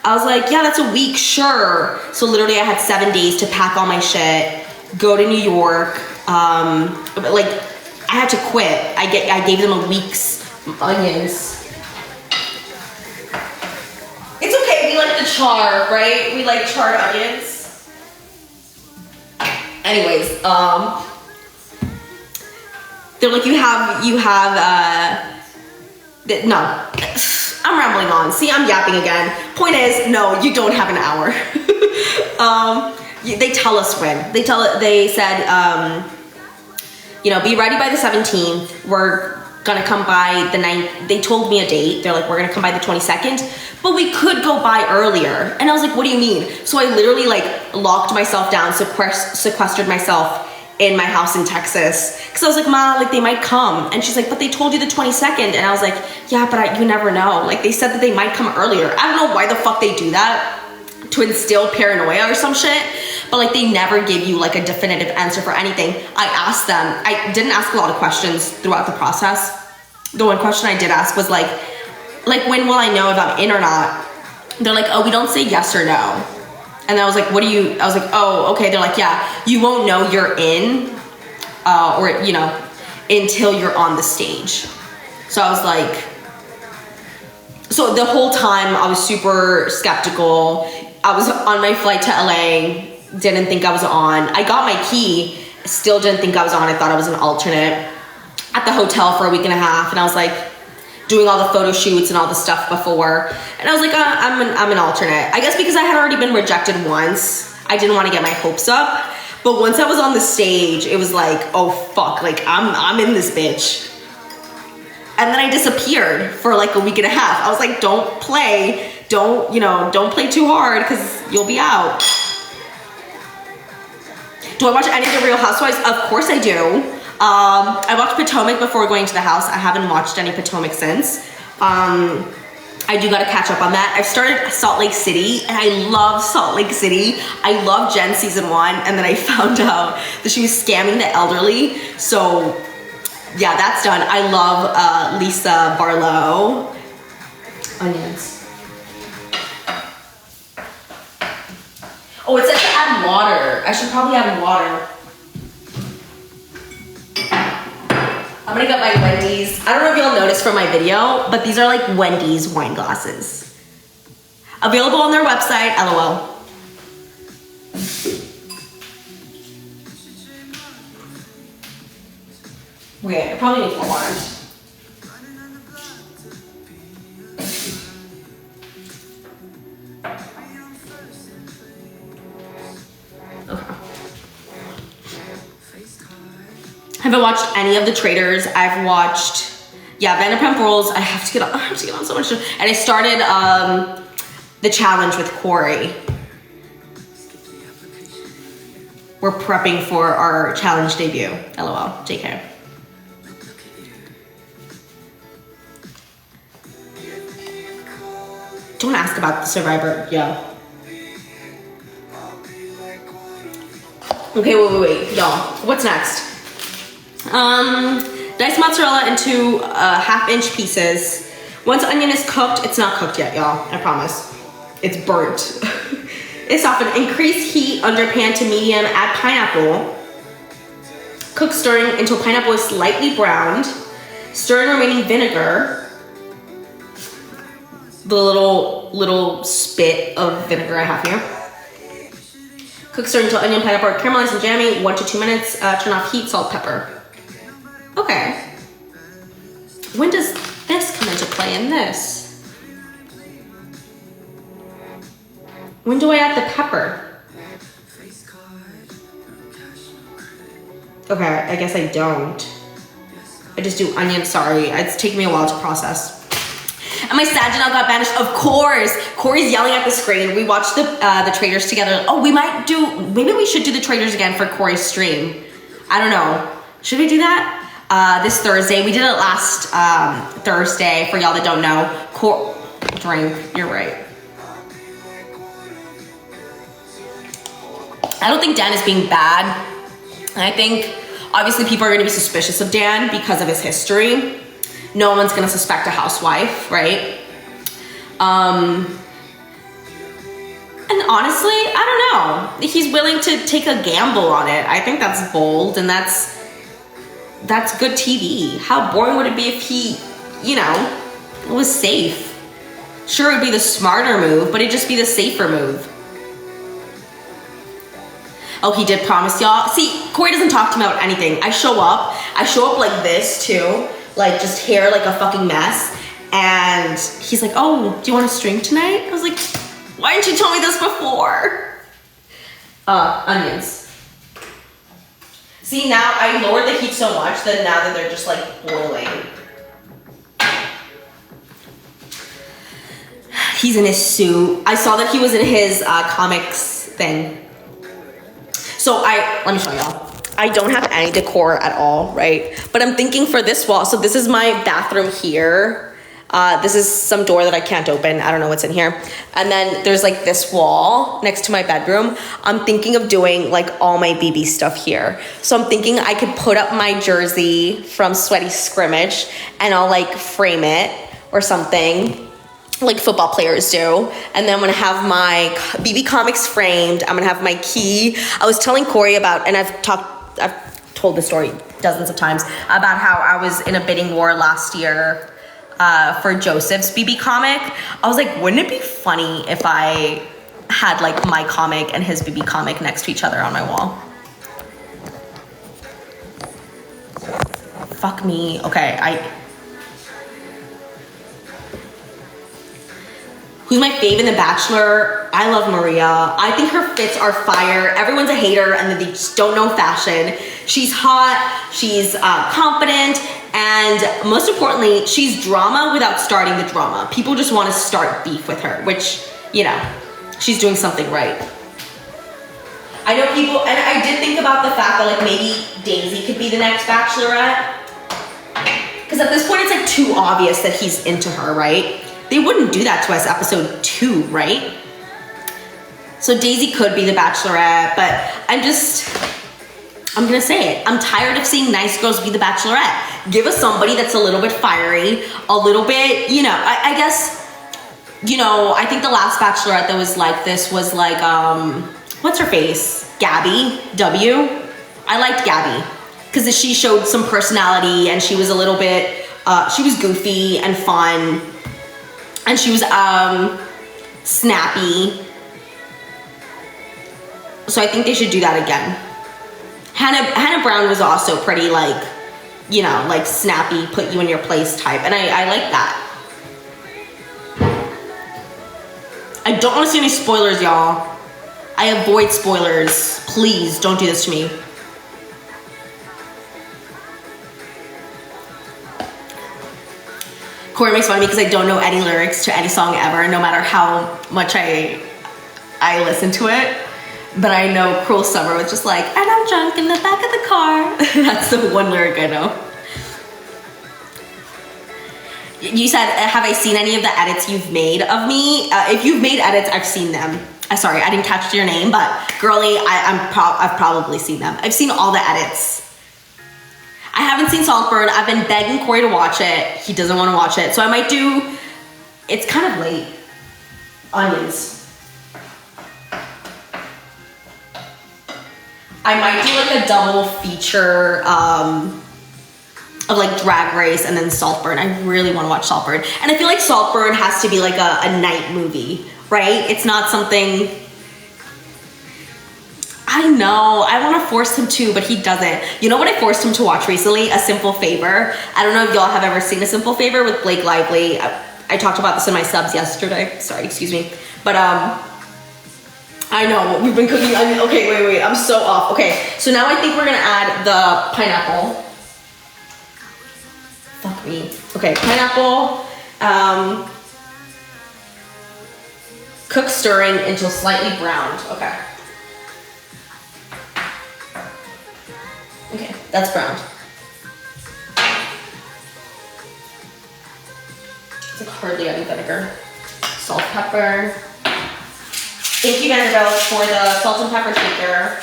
I was like, yeah, that's a week, sure. So literally I had 7 days to pack all my shit, go to New York. But like, I had to quit. I gave them a week's onions. It's okay, we like the char, right? We like charred onions. Anyways, they're like, no, I'm rambling on. See, I'm yapping again. Point is, no, you don't have an hour. They tell us when. They said, you know, be ready by the 17th. We're gonna come by the 9th. They told me a date. They're like, we're gonna come by the 22nd, but we could go by earlier. And I was like, what do you mean? So I literally like locked myself down, sequestered myself in my house in Texas. Cause I was like, Ma, like they might come. And she's like, but they told you the 22nd. And I was like, yeah, but you never know. Like they said that they might come earlier. I don't know why the fuck they do that, to instill paranoia or some shit. But like they never give you like a definitive answer for anything. I asked them, I didn't ask a lot of questions throughout the process. The one question I did ask was like when will I know if I'm in or not? They're like, oh, we don't say yes or no. And I was like, what do you, I was like, oh, okay. They're like, yeah, you won't know you're in, or, you know, until you're on the stage. So I was like, so the whole time I was super skeptical. I was on my flight to LA, didn't think I was on. I got my key, still didn't think I was on. I thought I was an alternate. At the hotel for a week and a half, and I was like doing all the photo shoots and all the stuff before, and I was like, I'm an alternate. I guess because I had already been rejected once, I didn't want to get my hopes up. But once I was on the stage, it was like, oh fuck, like I'm in this bitch. And then I disappeared for like a week and a half. I was like, don't play too hard because you'll be out. Do I watch any of the Real Housewives? Of course I do. I watched Potomac before going to the house. I haven't watched any Potomac since. I do gotta catch up on that. I've started Salt Lake City and I love Salt Lake City. I love Jen season 1, and then I found out that she was scamming the elderly. So yeah, that's done. I love Lisa Barlow. Onions. Oh, it says to add water. I should probably add water. I'm gonna get my Wendy's. I don't know if y'all noticed from my video, but these are like Wendy's wine glasses. Available on their website, LOL. Wait, I probably need more water. Okay. I haven't watched any of the Traitors. I've watched, yeah, Vanderpump Rules. I have to get on so much. And I started the challenge with Corey. We're prepping for our challenge debut. LOL, JK. Don't ask about the Survivor, yeah. Okay, wait, y'all. What's next? Diced mozzarella into 1/2-inch pieces. Once onion is cooked, it's not cooked yet, y'all, I promise. It's burnt. It's softened. Increase heat under pan to medium, add pineapple. Cook stirring until pineapple is slightly browned. Stir in remaining vinegar. The little spit of vinegar I have here. Cook stir until onion, pineapple are caramelized and jammy, 1 to 2 minutes. Turn off heat, salt, pepper. Okay. When does this come into play in this? When do I add the pepper? Okay, I guess I don't. I just do onion, sorry. It's taking me a while to process. And my Saginaw got banished, of course. Corey's yelling at the screen. We watched the Traitors together. Oh, maybe we should do the Traitors again for Corey's stream. I don't know. Should we do that? This Thursday. We did it last Thursday, for y'all that don't know. Drink, you're right. I don't think Dan is being bad. And I think, obviously, people are going to be suspicious of Dan because of his history. No one's going to suspect a housewife, right? And honestly, I don't know. He's willing to take a gamble on it. I think that's bold, and that's good TV. How boring would it be if he, was safe? Sure, it would be the smarter move, but it'd just be the safer move. Oh, he did promise y'all. See, Corey doesn't talk to me about anything. I show up like this too. Like just hair like a fucking mess. And he's like, oh, do you want to stream tonight? I was like, why didn't you tell me this before? Onions. See, now I lowered the heat so much that now that they're just like boiling. He's in his suit. I saw that he was in his comics thing. So let me show y'all. I don't have any decor at all, right? But I'm thinking for this wall, so this is my bathroom here. This is some door that I can't open. I don't know what's in here. And then there's like this wall next to my bedroom. I'm thinking of doing like all my BB stuff here. So I'm thinking I could put up my jersey from Sweaty Scrimmage and I'll like frame it or something like football players do. And then I'm gonna have my BB comics framed. I'm gonna have my key. I was telling Corey about, and I've told the story dozens of times, about how I was in a bidding war last year for Joseph's BB comic. I was like, wouldn't it be funny if I had like my comic and his BB comic next to each other on my wall? Fuck me. Okay, who's my fave in The Bachelor? I love Maria. I think her fits are fire. Everyone's a hater and they just don't know fashion. She's hot, she's confident, and most importantly, she's drama without starting the drama. People just want to start beef with her, which, she's doing something right. I know people, and I did think about the fact that like maybe Daisy could be the next Bachelorette. Because at this point it's like too obvious that he's into her, right? They wouldn't do that to us episode 2, right? So Daisy could be the Bachelorette, but I'm gonna say it. I'm tired of seeing nice girls be the Bachelorette. Give us somebody that's a little bit fiery, a little bit, I guess, I think the last Bachelorette that was like this was like, what's her face? Gabby W. I liked Gabby because she showed some personality and she was a little bit, she was goofy and fun. And she was snappy. So I think they should do that again. Hannah Brown was also pretty like, like snappy, put you in your place type. And I like that. I don't want to see any spoilers, y'all. I avoid spoilers. Please don't do this to me. Corey makes fun of me because I don't know any lyrics to any song ever, no matter how much I listen to it. But I know Cruel Summer was just like, and I'm drunk in the back of the car. That's the one lyric I know. You said, have I seen any of the edits you've made of me? If you've made edits, I've seen them. Sorry, I didn't catch your name, but girly, I've probably seen them. I've seen all the edits. I haven't seen Saltburn. I've been begging Corey to watch it. He doesn't want to watch it. So I might do, it's kind of late. Onions. I might do like a double feature of like Drag Race and then Saltburn. I really want to watch Saltburn. And I feel like Saltburn has to be like a night movie, right? It's not something, I know, I want to force him to, but he doesn't. You know what I forced him to watch recently? A Simple Favor. I don't know if y'all have ever seen A Simple Favor with Blake Lively. I talked about this in my subs yesterday. Sorry, excuse me. But I know, we've been cooking onion. Okay, wait, I'm so off. Okay, so now I think we're gonna add the pineapple. Fuck me. Okay, pineapple. Cook stirring until slightly browned. Okay. Okay, that's browned. It's like hardly any vinegar. Salt, pepper. Thank you, Vanderbilt, for the salt and pepper shaker.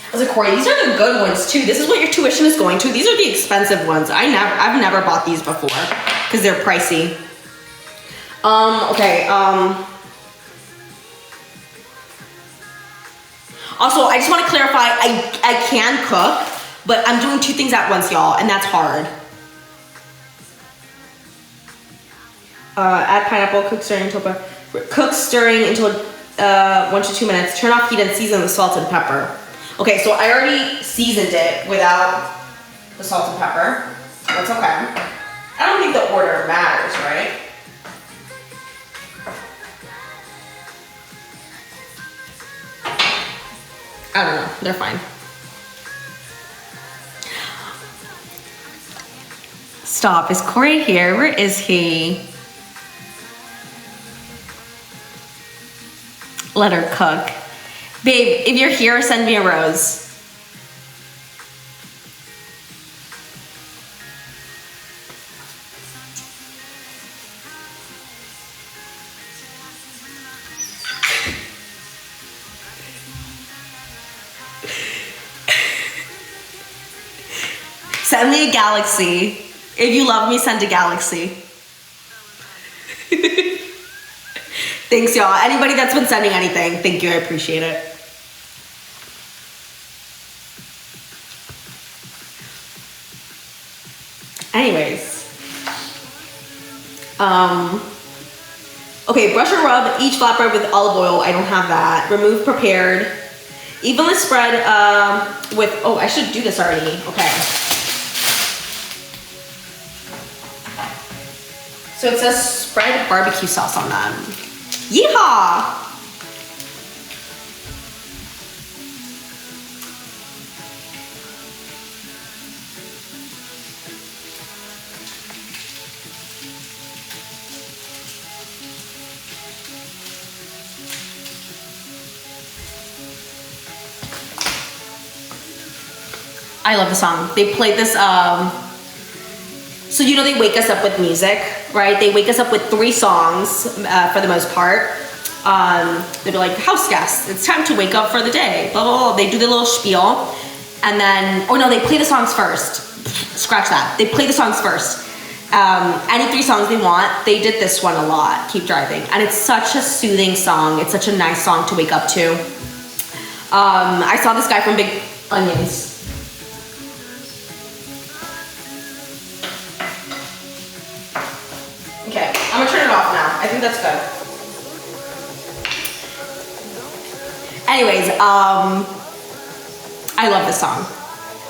I was like, Corey, these are the good ones too. This is what your tuition is going to. These are the expensive ones. I've never bought these before because they're pricey. Okay. Also, I just want to clarify, I can cook, but I'm doing two things at once, y'all, and that's hard. Add pineapple, cook stirring until 1 to 2 minutes. Turn off heat and season with salt and pepper. Okay, so I already seasoned it without the salt and pepper. That's okay. I don't think the order matters, right? I don't know, they're fine. Stop, is Corey here? Where is he? Let her cook. Babe, if you're here, send me a rose. Send me a galaxy. If you love me, send a galaxy. Thanks, y'all. Anybody that's been sending anything, thank you. I appreciate it. Anyways. Okay, brush or rub each flatbread with olive oil. I don't have that. Remove prepared. Evenly spread with, oh, I should do this already. Okay. So it says spread barbecue sauce on them. Yeehaw! I love the song. They played this, so you know they wake us up with music, right? They wake us up with 3 songs for the most part. They'd be like, house guests, it's time to wake up for the day, blah, blah, blah. They do the little spiel. And then, oh no, they play the songs first. Scratch that. They play the songs first. Any 3 songs they want. They did this one a lot, Keep Driving. And it's such a soothing song. It's such a nice song to wake up to. I saw this guy from Big Onions. Okay, I'm gonna turn it off now. I think that's good. Anyways, I love this song.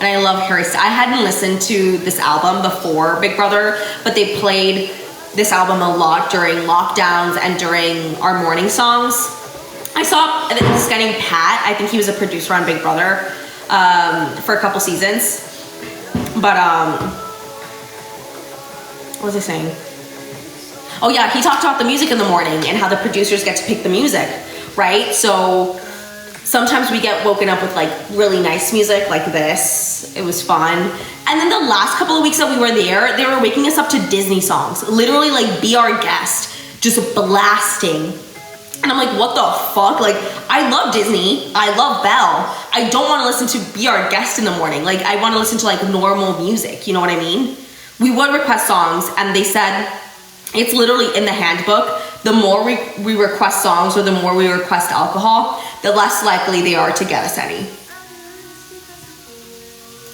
And I love Harry Styles. I hadn't listened to this album before Big Brother, but they played this album a lot during lockdowns and during our morning songs. I saw this guy named Pat. I think he was a producer on Big Brother for a couple seasons. But What was I saying? Oh yeah, he talked about the music in the morning and how the producers get to pick the music, right? So sometimes we get woken up with like really nice music like this. It was fun. And then the last couple of weeks that we were there, they were waking us up to Disney songs. Literally like Be Our Guest, just blasting. And I'm like, what the fuck? Like, I love Disney. I love Belle. I don't want to listen to Be Our Guest in the morning. Like, I want to listen to like normal music. You know what I mean? We would request songs, and they said it's literally in the handbook. The more we request songs or the more we request alcohol, the less likely they are to get us any.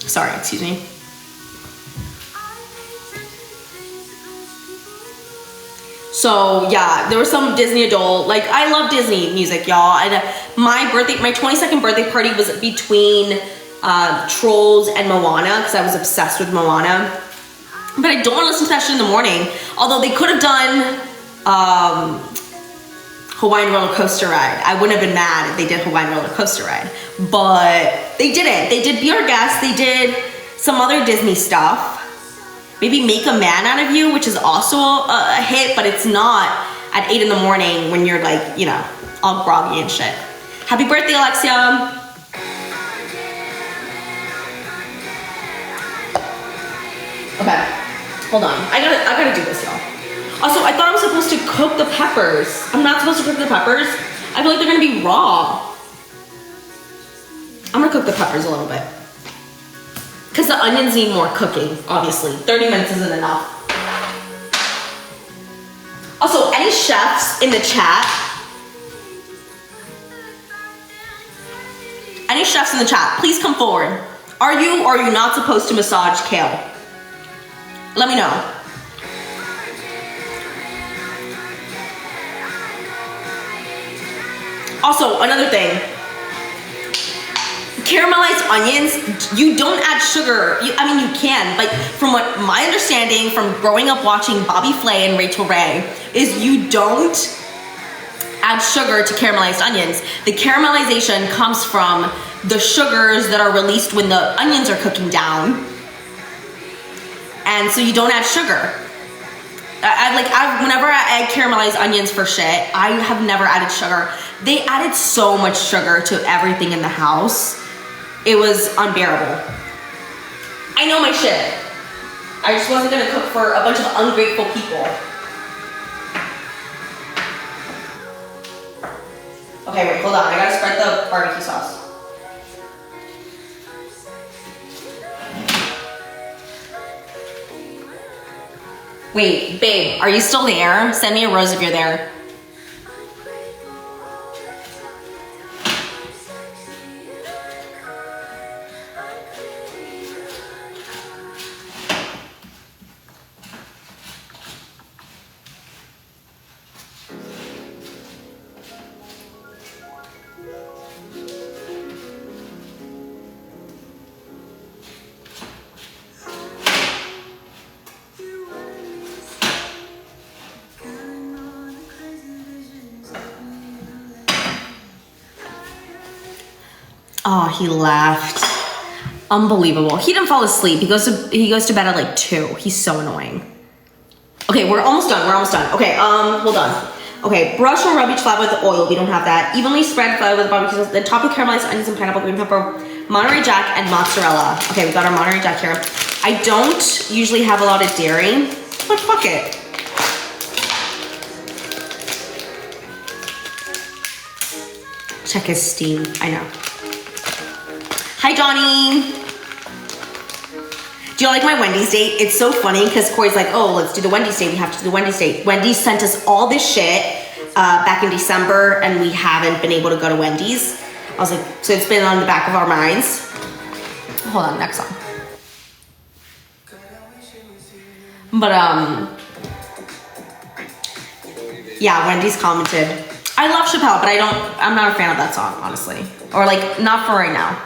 Sorry, excuse me. So yeah, there was some Disney adult, like I love Disney music, y'all. And my 22nd birthday party was between Trolls and Moana, because I was obsessed with Moana. But I don't want to listen to that shit in the morning. Although they could have done Hawaiian Roller Coaster Ride. I wouldn't have been mad if they did Hawaiian Roller Coaster Ride. But they didn't. They did Be Our Guest. They did some other Disney stuff. Maybe Make a Man Out of You, which is also a hit, but it's not at 8 in the morning when you're like, you know, all groggy and shit. Happy birthday, Alexia. Okay, hold on. I gotta do this, y'all. Also, I thought I was supposed to cook the peppers. I'm not supposed to cook the peppers. I feel like they're gonna be raw. I'm gonna cook the peppers a little bit. Because the onions need more cooking, obviously. 30 minutes isn't enough. Also, any chefs in the chat? Any chefs in the chat, please come forward. Are you or are you not supposed to massage kale? Let me know. Also, another thing. Caramelized onions, you don't add sugar. I mean, you can, but from what my understanding from growing up watching Bobby Flay and Rachel Ray is you don't add sugar to caramelized onions. The caramelization comes from the sugars that are released when the onions are cooking down. And so you don't add sugar. Whenever I add caramelized onions for shit, I have never added sugar. They added so much sugar to everything in the house. It was unbearable. I know my shit. I just wasn't gonna cook for a bunch of ungrateful people. Okay, wait, hold on. I gotta spread the barbecue sauce. Wait, babe, are you still there? Send me a rose if you're there. Oh, he left. Unbelievable. He didn't fall asleep. He goes to bed at like 2. He's so annoying. Okay, we're almost done. Okay, hold on. Okay, brush or rub each flour with oil. We don't have that. Evenly spread flour with barbecue sauce. Then top with caramelized onions and pineapple, green pepper, Monterey Jack, and mozzarella. Okay, we got our Monterey Jack here. I don't usually have a lot of dairy, but fuck it. Check his steam. I know. Hi, Johnny. Do you like my Wendy's date? It's so funny because Corey's like, oh, let's do the Wendy's date. We have to do the Wendy's date. Wendy's sent us all this shit back in December and we haven't been able to go to Wendy's. I was like, so it's been on the back of our minds. Hold on, next song. But, yeah, Wendy's commented. I love Chappelle, but I'm not a fan of that song, honestly. Or like, not for right now.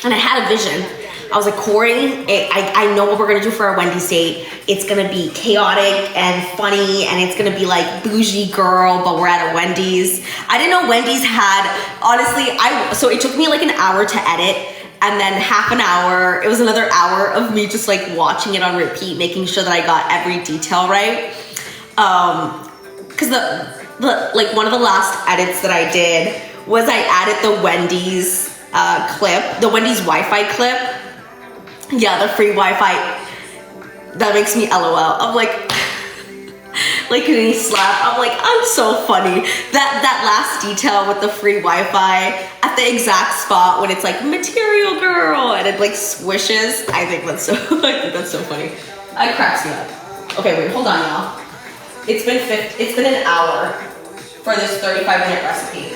And I had a vision. I was like, Corey, I know what we're gonna do for our Wendy's date. It's gonna be chaotic and funny, and it's gonna be like bougie girl, but we're at a Wendy's. I didn't know Wendy's had, honestly, so it took me like an hour to edit, and then half an hour. It was another hour of me just like watching it on repeat, making sure that I got every detail right. Because the like one of the last edits that I did was I added the Wendy's clip, the Wendy's Wi-Fi clip. Yeah, the free Wi-Fi. That makes me LOL. I'm like getting slapped. I'm like, I'm so funny. That last detail with the free Wi-Fi at the exact spot when it's like Material Girl and it like swishes. I think that's so funny. It cracks me up. Okay, wait, hold on, y'all. It's been an hour for this 35-minute recipe.